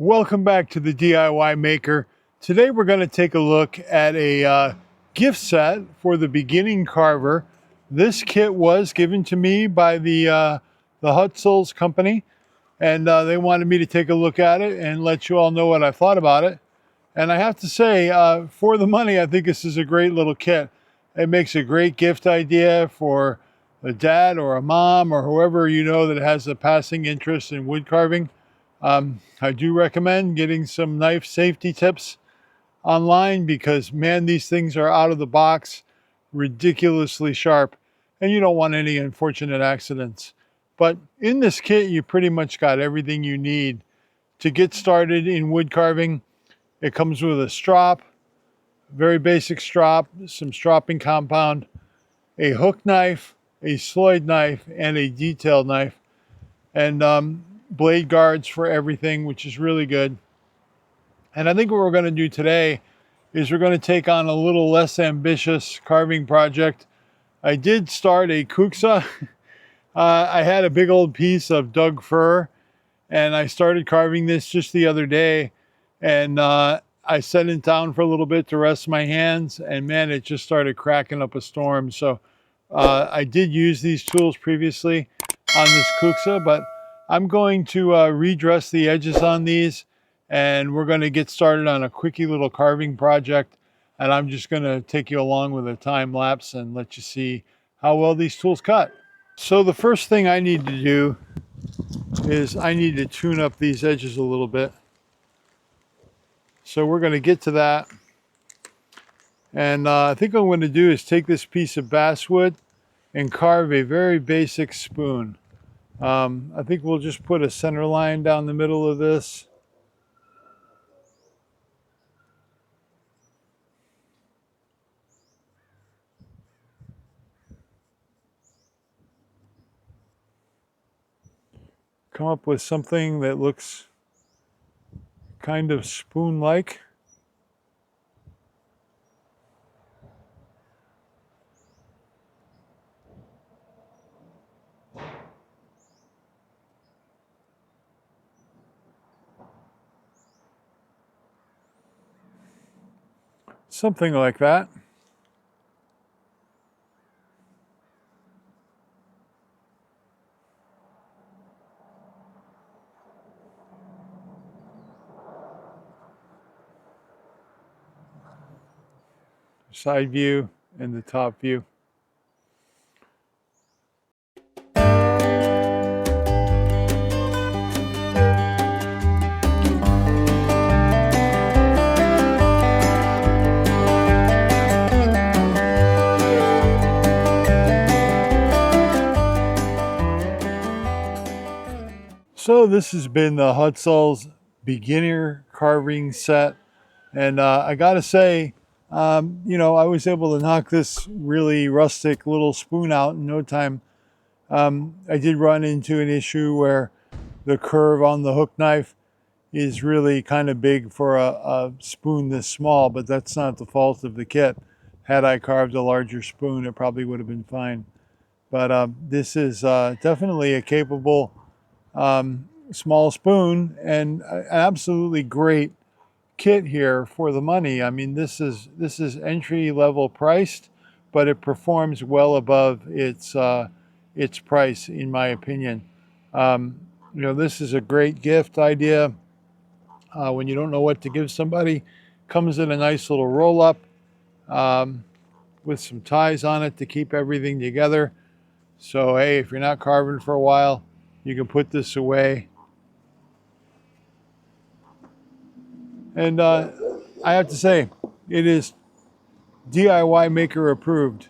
Welcome back to the DIY Maker. Today we're going to take a look at a gift set for the beginning carver. This kit was given to me by the Hutzels company, and they wanted me to take a look at it and let you all know what I thought about it. And I have to say, for the money, I think this is a great little kit. It makes a great gift idea for a dad or a mom or whoever you know that has a passing interest in wood carving. I do recommend getting some knife safety tips online because, man, these things are out of the box, ridiculously sharp, and you don't want any unfortunate accidents. But in this kit, you pretty much got everything you need to get started in wood carving. It comes with a strop, very basic strop, some stropping compound, a hook knife, a sloyd knife, and a detailed knife, and blade guards for everything, which is really good. And I think what we're going to do today is we're going to take on a little less ambitious carving project. I did start a kuksa. I had a big old piece of Doug fir, and I started carving this just the other day, and I set it down for a little bit to rest my hands, and man, it just started cracking up a storm. So I did use these tools previously on this kuksa, but I'm going to redress the edges on these, and we're going to get started on a quickie little carving project. And I'm just going to take you along with a time lapse and let you see how well these tools cut. So the first thing I need to do is I need to tune up these edges a little bit. So we're going to get to that. And I think what I'm going to do is take this piece of basswood and carve a very basic spoon. I think we'll just put a center line down the middle of this. Come up with something that looks kind of spoon-like. Something like that. Side view and the top view. So this has been the Hutzels beginner carving set, and I gotta say, you know, I was able to knock this really rustic little spoon out in no time. I did run into an issue where the curve on the hook knife is really kind of big for a spoon this small, but that's not the fault of the kit. Had I carved a larger spoon, it probably would have been fine. But this is definitely a capable small spoon, and an absolutely great kit here for the money. I mean, this is entry level priced, but it performs well above its price, in my opinion. You know, this is a great gift idea when you don't know what to give somebody. Comes in a nice little roll up with some ties on it to keep everything together. So hey, if you're not carving for a while, you can put this away. And I have to say, it is DIY Maker approved.